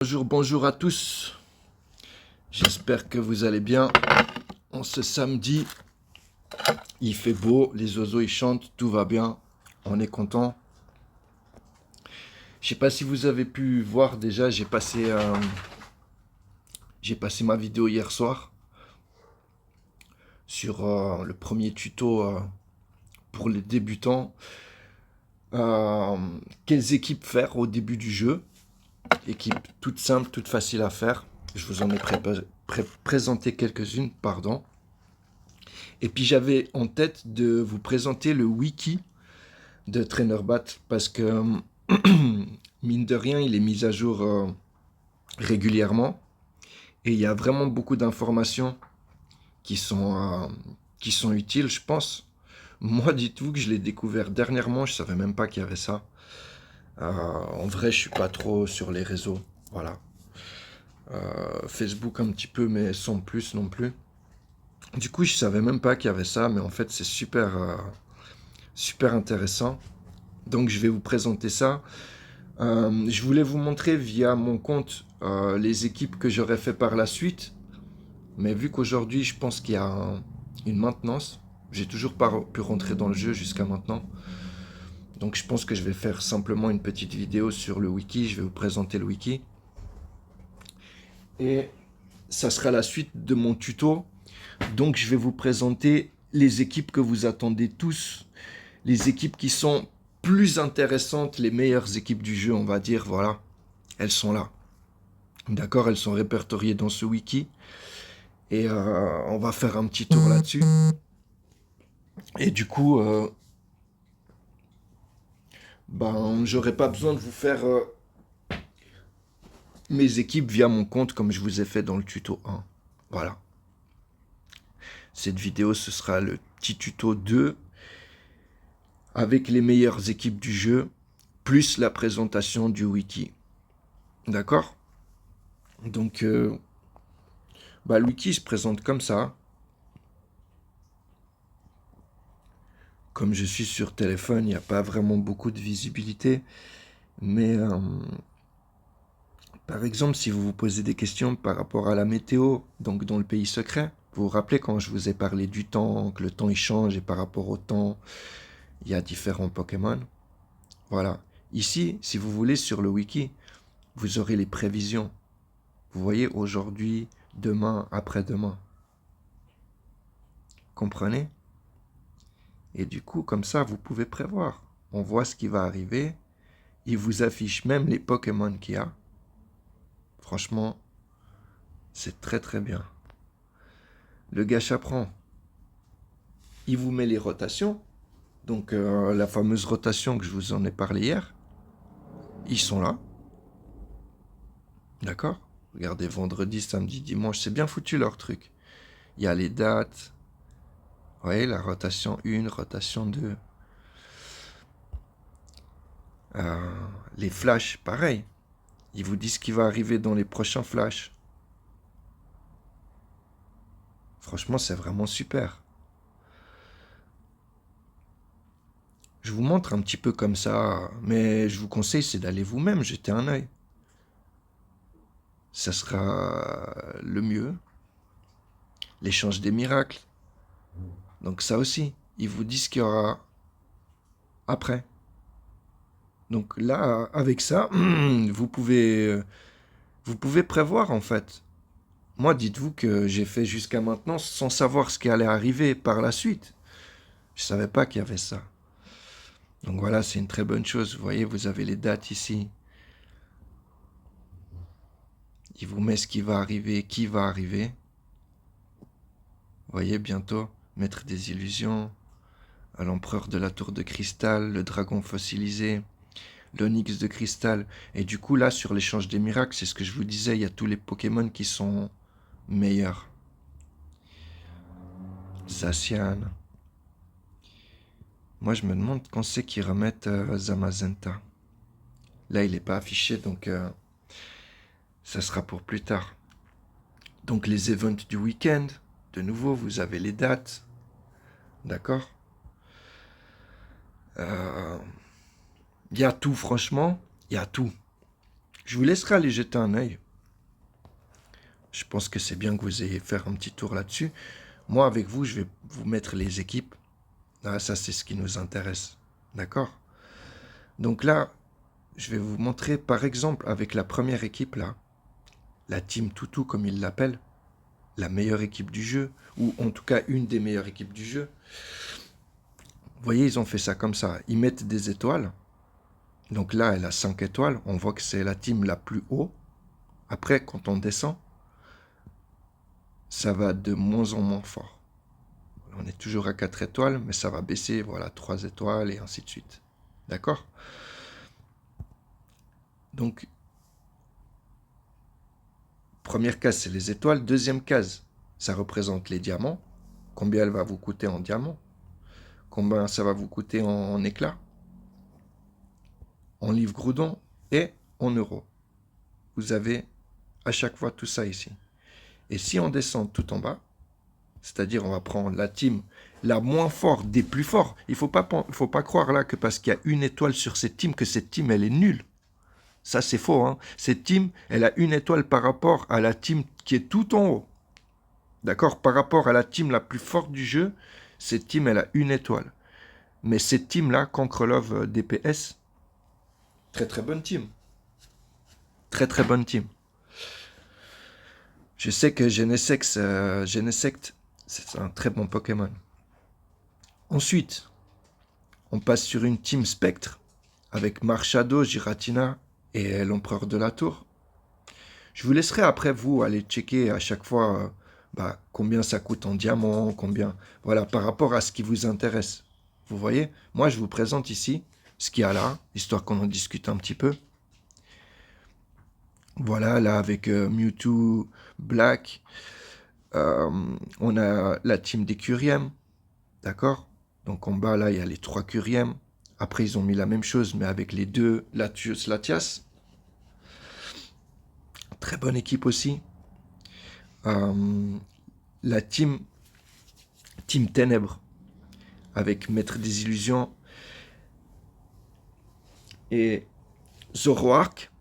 Bonjour, bonjour à tous. J'espère que vous allez bien. En ce samedi, il fait beau, les oiseaux ils chantent, tout va bien. On est content. Je sais pas si vous avez pu voir déjà, j'ai passé ma vidéo hier soir sur le premier tuto pour les débutants. Euh, Quelles équipes faire au début du jeu? Équipe toute simple, toute facile à faire. Je vous en ai présenté quelques-unes, pardon. Et puis j'avais en tête de vous présenter le wiki de TrainerBat parce que mine de rien, il est mis à jour régulièrement et il y a vraiment beaucoup d'informations qui qui sont utiles, je pense. Moi, dites-vous que je l'ai découvert dernièrement, je savais même pas qu'il y avait ça. En vrai, je suis pas trop sur les réseaux, voilà. Facebook un petit peu, mais sans plus non plus. Du coup, je savais même pas qu'il y avait ça, mais en fait, c'est super intéressant. Donc, je vais vous présenter ça. Je voulais vous montrer via mon compte les équipes que j'aurais fait par la suite. Mais vu qu'aujourd'hui, je pense qu'il y a une maintenance, j'ai toujours pas pu rentrer dans le jeu jusqu'à maintenant. Donc, je pense que je vais faire simplement une petite vidéo sur le wiki. Je vais vous présenter le wiki. Et ça sera la suite de mon tuto. Donc, je vais vous présenter les équipes que vous attendez tous. Les équipes qui sont plus intéressantes, les meilleures équipes du jeu, on va dire, voilà. Elles sont là. D'accord, elles sont répertoriées dans ce wiki. Et on va faire un petit tour là-dessus. Et du coup, j'aurai pas besoin de vous faire mes équipes via mon compte comme je vous ai fait dans le tuto 1. Voilà. Cette vidéo, ce sera le petit tuto 2 avec les meilleures équipes du jeu, plus la présentation du wiki. D'accord? Donc, le wiki se présente comme ça. Comme je suis sur téléphone, il n'y a pas vraiment beaucoup de visibilité. Mais par exemple, si vous vous posez des questions par rapport à la météo, donc dans le pays secret, vous vous rappelez quand je vous ai parlé du temps, que le temps il change et par rapport au temps, il y a différents Pokémon. Voilà. Ici, si vous voulez, sur le wiki, vous aurez les prévisions. Vous voyez aujourd'hui, demain, après-demain. Comprenez? Et du coup, comme ça, vous pouvez prévoir. On voit ce qui va arriver. Il vous affiche même les Pokémon qu'il y a. Franchement, c'est très très bien. Le Gachapran, il vous met les rotations. Donc la fameuse rotation que je vous en ai parlé hier, ils sont là. D'accord? Regardez, vendredi, samedi, dimanche, c'est bien foutu leur truc. Il y a les dates. Vous voyez, la rotation 1, rotation 2. Les flashs, pareil. Ils vous disent ce qui va arriver dans les prochains flashs. Franchement, c'est vraiment super. Je vous montre un petit peu comme ça, mais je vous conseille, c'est d'aller vous-même jeter un œil. Ça sera le mieux. L'échange des miracles. Donc ça aussi, ils vous disent qu'il y aura après. Donc là, avec ça, vous pouvez prévoir en fait. Moi, dites-vous que j'ai fait jusqu'à maintenant sans savoir ce qui allait arriver par la suite. Je ne savais pas qu'il y avait ça. Donc voilà, c'est une très bonne chose. Vous voyez, vous avez les dates ici. Il vous met ce qui va arriver, qui va arriver. Vous voyez, bientôt, Maître des illusions, à l'empereur de la tour de cristal, le dragon fossilisé, l'onyx de cristal. Et du coup, là, sur l'échange des miracles, c'est ce que je vous disais, il y a tous les Pokémon qui sont meilleurs. Zacian. Moi, je me demande quand c'est qu'ils remettent Zamazenta. Là, il n'est pas affiché, donc ça sera pour plus tard. Donc, les events du week-end, de nouveau, vous avez les dates. D'accord? Il y a tout, franchement, il y a tout. Je vous laisserai aller jeter un œil. Je pense que c'est bien que vous ayez fait un petit tour là-dessus. Moi, avec vous, je vais vous mettre les équipes. Ah, ça, c'est ce qui nous intéresse. D'accord? Donc là, je vais vous montrer, par exemple, avec la première équipe, là, la Team Toutou, comme ils l'appellent, la meilleure équipe du jeu, ou en tout cas une des meilleures équipes du jeu. Vous voyez, ils ont fait ça comme ça. Ils mettent des étoiles. Donc là, elle a 5 étoiles. On voit que c'est la team la plus haut. Après, quand on descend, ça va de moins en moins fort. On est toujours à 4 étoiles, mais ça va baisser, voilà, 3 étoiles et ainsi de suite. D'accord? Donc, première case, c'est les étoiles. Deuxième case, ça représente les diamants. Combien elle va vous coûter en diamants? Combien ça va vous coûter en éclats? En livres Groudon et en euros. Vous avez à chaque fois tout ça ici. Et si on descend tout en bas, c'est-à-dire on va prendre la team la moins forte des plus forts, il faut pas croire là que parce qu'il y a une étoile sur cette team, que cette team elle est nulle. Ça c'est faux. Hein. Cette team, elle a une étoile par rapport à la team qui est tout en haut. D'accord? Par rapport à la team la plus forte du jeu, cette team elle a une étoile. Mais cette team-là, Conquerlove DPS, très très bonne team. Très très bonne team. Je sais que Genesect, c'est un très bon Pokémon. Ensuite, on passe sur une team Spectre avec Marshado, Giratina et l'Empereur de la Tour. Je vous laisserai après vous aller checker à chaque fois combien ça coûte en diamant, combien, voilà, par rapport à ce qui vous intéresse. Vous voyez, moi je vous présente ici ce qu'il y a là, histoire qu'on en discute un petit peu. Voilà, là avec Mewtwo, Black, on a la team des Curiem, d'accord? Donc en bas, là, il y a les 3 Curiem. Après, ils ont mis la même chose, mais avec les 2 Latios, Latias. Très bonne équipe aussi. La team Ténèbres, avec Maître des Illusions et Zoroark,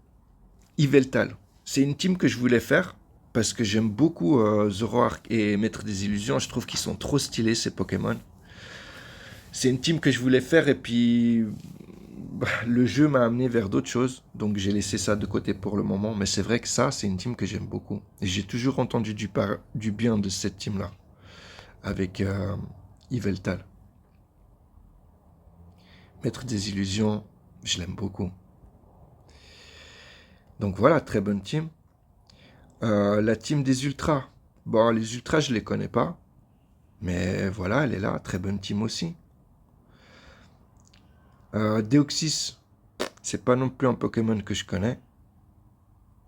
Yveltal. C'est une team que je voulais faire, parce que j'aime beaucoup Zoroark et Maître des Illusions. Je trouve qu'ils sont trop stylés, ces Pokémon. C'est une team que je voulais faire, et puis le jeu m'a amené vers d'autres choses, donc j'ai laissé ça de côté pour le moment. Mais c'est vrai que ça, c'est une team que j'aime beaucoup. Et j'ai toujours entendu du bien de cette team-là, avec Yveltal. Maître des Illusions, je l'aime beaucoup. Donc voilà, très bonne team. La team des Ultras. Bon, les Ultras, je les connais pas. Mais voilà, elle est là, très bonne team aussi. Deoxys, c'est pas non plus un Pokémon que je connais.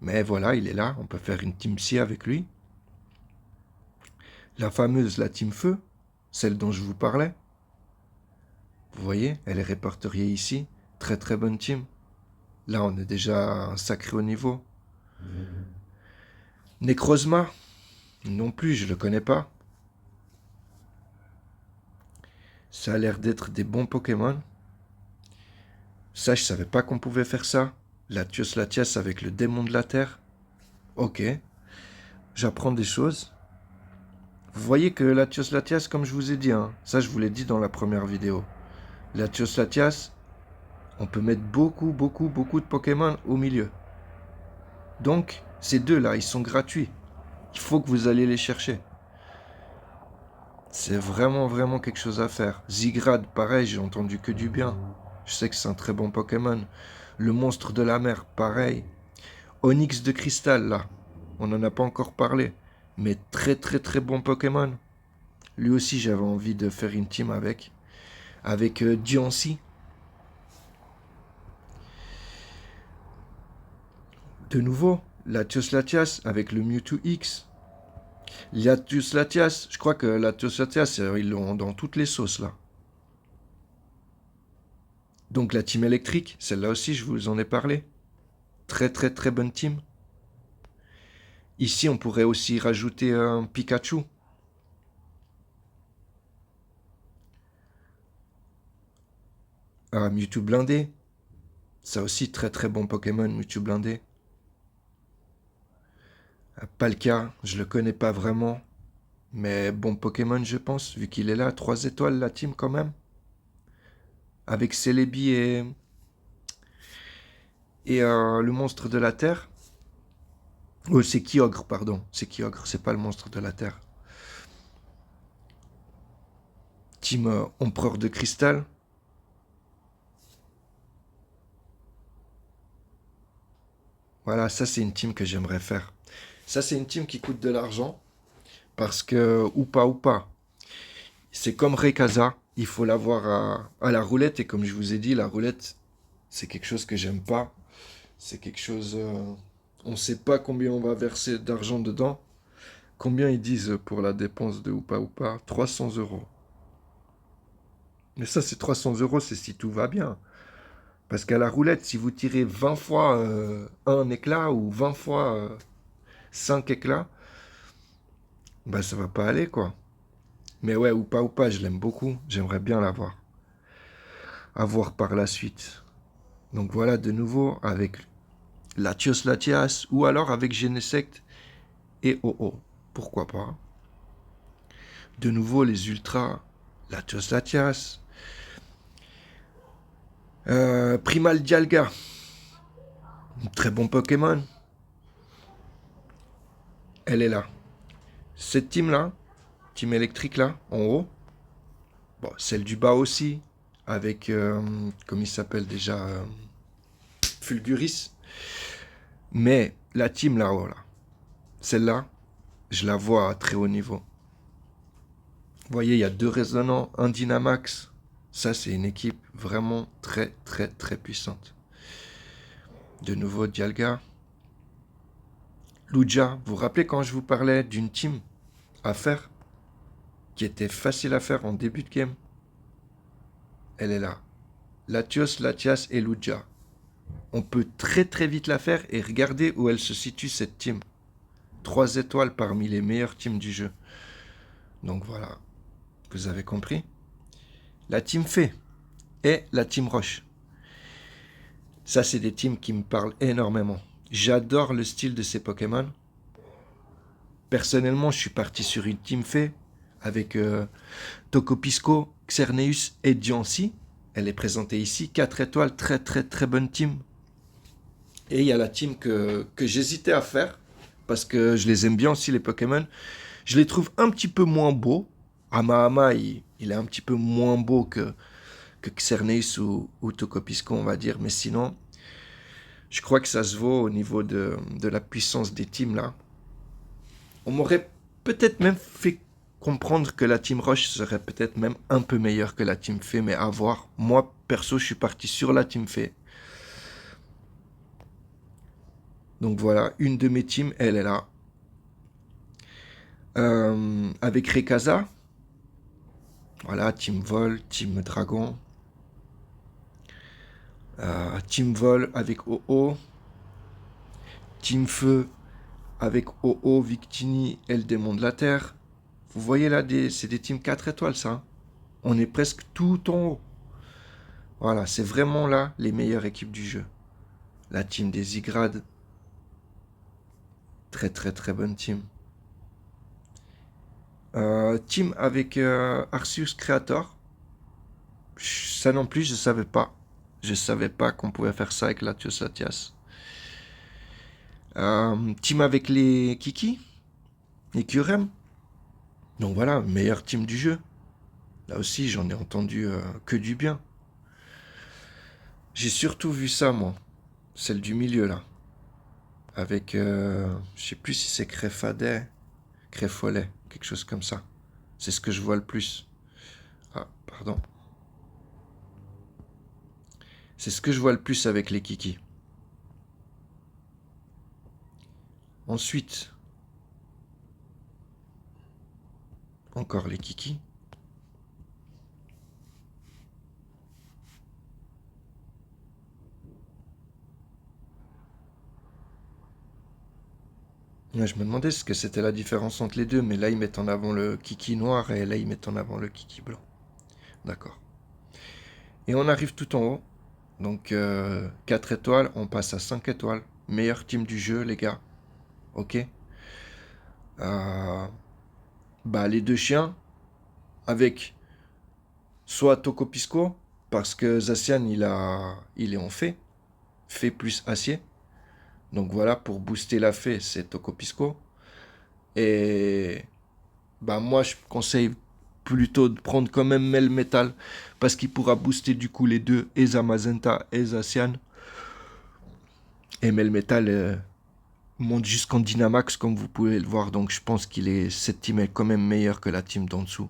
Mais voilà, il est là, on peut faire une team C avec lui. La fameuse, la team Feu, celle dont je vous parlais. Vous voyez, elle est répertoriée ici. Très très bonne team. Là, on est déjà un sacré haut niveau. Necrozma, non plus, je le connais pas. Ça a l'air d'être des bons Pokémon. Ça, je savais pas qu'on pouvait faire ça. Latios Latias avec le démon de la Terre. Ok, j'apprends des choses. Vous voyez que Latios Latias, comme je vous ai dit, hein, ça je vous l'ai dit dans la première vidéo. Latios Latias, on peut mettre beaucoup de Pokémon au milieu. Donc, ces deux-là, ils sont gratuits. Il faut que vous alliez les chercher. C'est vraiment quelque chose à faire. Zigrad, pareil, j'ai entendu que du bien. Je sais que c'est un très bon Pokémon. Le monstre de la mer, pareil. Onyx de cristal, là. On n'en a pas encore parlé. Mais très bon Pokémon. Lui aussi, j'avais envie de faire une team avec. Avec Diancie. De nouveau, Latios Latias avec le Mewtwo X. Latios Latias, je crois que Latios Latias, ils l'ont dans toutes les sauces, là. Donc la team électrique, celle-là aussi, je vous en ai parlé. Très bonne team. Ici, on pourrait aussi rajouter un Pikachu. Un Mewtwo blindé. Ça aussi, très bon Pokémon, Mewtwo blindé. Pas le cas, je le connais pas vraiment. Mais bon Pokémon, je pense, vu qu'il est là. 3 étoiles, la team, quand même. Avec Celebi et le monstre de la Terre. Oh, c'est Kyogre, pardon. C'est Kyogre, c'est pas le monstre de la Terre. Team Empereur de Cristal. Voilà, ça c'est une team que j'aimerais faire. Ça c'est une team qui coûte de l'argent. Parce que, ou pas. C'est comme Rayquaza. Il faut l'avoir à la roulette. Et comme je vous ai dit, la roulette, c'est quelque chose que j'aime pas. C'est quelque chose... on ne sait pas combien on va verser d'argent dedans. Combien ils disent pour la dépense de ou pas 300 euros. Mais ça, c'est 300 euros, c'est si tout va bien. Parce qu'à la roulette, si vous tirez 20 fois un éclat ou 20 fois 5 éclats, bah ça va pas aller, quoi. Mais ouais, ou pas, je l'aime beaucoup. J'aimerais bien l'avoir. À voir par la suite. Donc voilà, de nouveau, avec Latios Latias, ou alors avec Genesect et OO. Pourquoi pas. De nouveau, les ultras, Latios Latias. Primal Dialga, très bon Pokémon. Elle est là. Cette team-là, team électrique là, en haut. Bon, celle du bas aussi, avec, comme il s'appelle déjà, Fulguris. Mais la team là-haut, là, celle-là, je la vois à très haut niveau. Vous voyez, il y a 2 résonants, un Dynamax. Ça, c'est une équipe vraiment très, très, très puissante. De nouveau, Dialga. Lugia, vous vous rappelez quand je vous parlais d'une team à faire, qui était facile à faire en début de game? Elle est là. Latios, Latias et Lugia. On peut très très vite la faire et regardez où elle se situe cette team. 3 étoiles parmi les meilleures teams du jeu. Donc voilà, vous avez compris. La team Fée et la team Roche. Ça, c'est des teams qui me parlent énormément. J'adore le style de ces Pokémon. Personnellement, je suis parti sur une team Fée avec Tokopisco, Xerneus et Diancie. Elle est présentée ici. 4 étoiles, très très très bonne team. Et il y a la team que j'hésitais à faire, parce que je les aime bien aussi, les Pokémon. Je les trouve un petit peu moins beaux. Hamahama, il est un petit peu moins beau que Xerneas ou Tokopisco, on va dire. Mais sinon, je crois que ça se vaut au niveau de la puissance des teams, là. On m'aurait peut-être même fait comprendre que la team Roche serait peut-être même un peu meilleure que la team Fée, mais à voir. Moi, perso, je suis parti sur la team Fée. Donc voilà, une de mes teams, elle est là. Avec Rayquaza, voilà, Team Vol, Team Dragon, Team Vol avec OO, Team Feu avec OO, Victini et le démon de la Terre. Vous voyez là, c'est des teams 4 étoiles, ça. On est presque tout en haut. Voilà, c'est vraiment là les meilleures équipes du jeu. La team des Igrades, très très très bonne team. Team avec Arceus Creator, ça non plus, je savais pas. Je savais pas qu'on pouvait faire ça avec Latios Latias. Team avec les Kiki, les Kyurem. Donc voilà, meilleur team du jeu. Là aussi, j'en ai entendu que du bien. J'ai surtout vu ça, moi. Celle du milieu, là. Avec, je sais plus si c'est Créfadet, Créfolet, quelque chose comme ça. C'est ce que je vois le plus. Ah, pardon. C'est ce que je vois le plus avec les Kiki. Ensuite, encore les Kiki. Ouais, je me demandais ce que c'était la différence entre les deux, mais là ils mettent en avant le Kiki noir et là ils mettent en avant le Kiki blanc. D'accord. Et on arrive tout en haut. Donc 4 étoiles, on passe à 5 étoiles. Meilleur team du jeu, les gars. Ok. euh, les deux chiens avec soit Tokopisco, parce que Zacian il est en fée plus acier. Donc voilà, pour booster la fée, c'est Tokopisco. Et moi, je conseille plutôt de prendre quand même Melmetal, parce qu'il pourra booster du coup les deux, et Zamazenta et Zacian. Et Melmetal monte jusqu'en Dynamax, comme vous pouvez le voir. Donc je pense cette team est quand même meilleure que la team d'en dessous.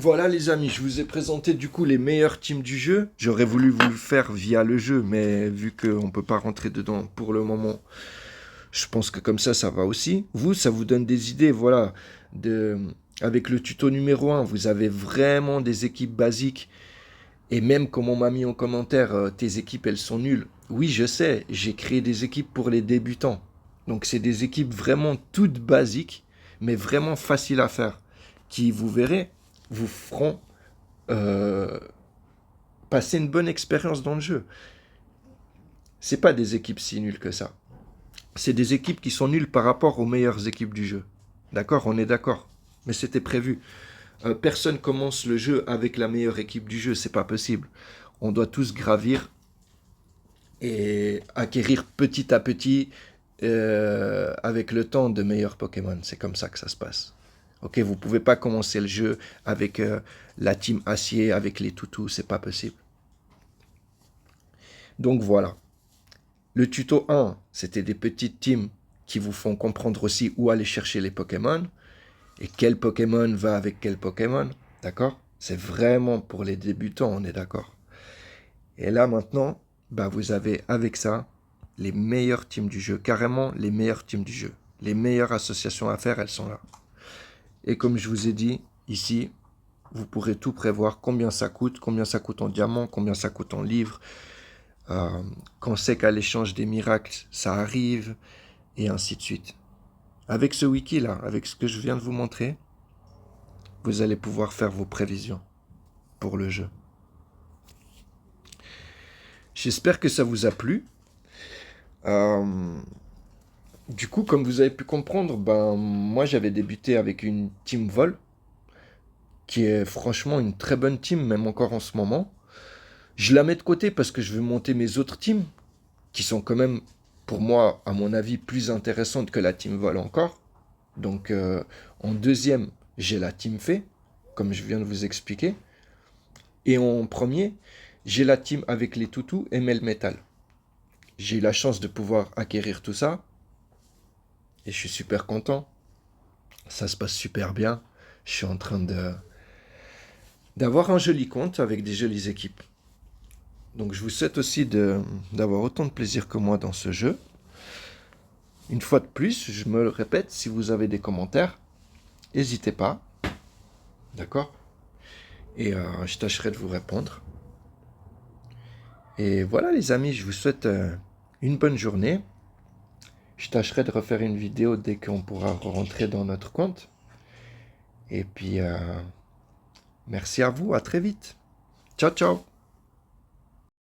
Voilà les amis, je vous ai présenté du coup les meilleures teams du jeu. J'aurais voulu vous le faire via le jeu, mais vu qu'on ne peut pas rentrer dedans pour le moment, je pense que comme ça va aussi. Vous, ça vous donne des idées, voilà. Avec le tuto numéro 1, vous avez vraiment des équipes basiques. Et même comme on m'a mis en commentaire, tes équipes, elles sont nulles. Oui, je sais, j'ai créé des équipes pour les débutants. Donc c'est des équipes vraiment toutes basiques, mais vraiment faciles à faire. Qui, vous verrez, vous feront passer une bonne expérience dans le jeu. C'est pas des équipes si nulles que ça. C'est des équipes qui sont nulles par rapport aux meilleures équipes du jeu. D'accord, on est d'accord. Mais c'était prévu. Personne commence le jeu avec la meilleure équipe du jeu, c'est pas possible. On doit tous gravir et acquérir petit à petit avec le temps de meilleurs Pokémon. C'est comme ça que ça se passe. Ok, vous pouvez pas commencer le jeu avec la team acier, avec les toutous, c'est pas possible. Donc voilà. Le tuto 1, c'était des petites teams qui vous font comprendre aussi où aller chercher les Pokémon et quel Pokémon va avec quel Pokémon. D'accord? C'est vraiment pour les débutants, on est d'accord. Et là maintenant, vous avez avec ça les meilleures teams du jeu, carrément les meilleures teams du jeu. Les meilleures associations à faire, elles sont là. Et comme je vous ai dit, ici, vous pourrez tout prévoir, combien ça coûte en diamant, combien ça coûte en livres, quand c'est qu'à l'échange des miracles, ça arrive, et ainsi de suite. Avec ce wiki-là, avec ce que je viens de vous montrer, vous allez pouvoir faire vos prévisions pour le jeu. J'espère que ça vous a plu. Du coup, comme vous avez pu comprendre, moi j'avais débuté avec une team vol, qui est franchement une très bonne team, même encore en ce moment. Je la mets de côté parce que je veux monter mes autres teams, qui sont quand même, pour moi, à mon avis, plus intéressantes que la team vol encore. Donc, en deuxième, j'ai la team fée, comme je viens de vous expliquer. Et en premier, j'ai la team avec les toutous et Melmetal. J'ai eu la chance de pouvoir acquérir tout ça. Et je suis super content. Ça se passe super bien. Je suis en train d'avoir un joli compte avec des jolies équipes. Donc je vous souhaite aussi d'avoir autant de plaisir que moi dans ce jeu. Une fois de plus, je me le répète, si vous avez des commentaires, n'hésitez pas. D'accord? Et je tâcherai de vous répondre. Et voilà les amis, je vous souhaite une bonne journée. Je tâcherai de refaire une vidéo dès qu'on pourra rentrer dans notre compte. Et puis, merci à vous, à très vite. Ciao, ciao.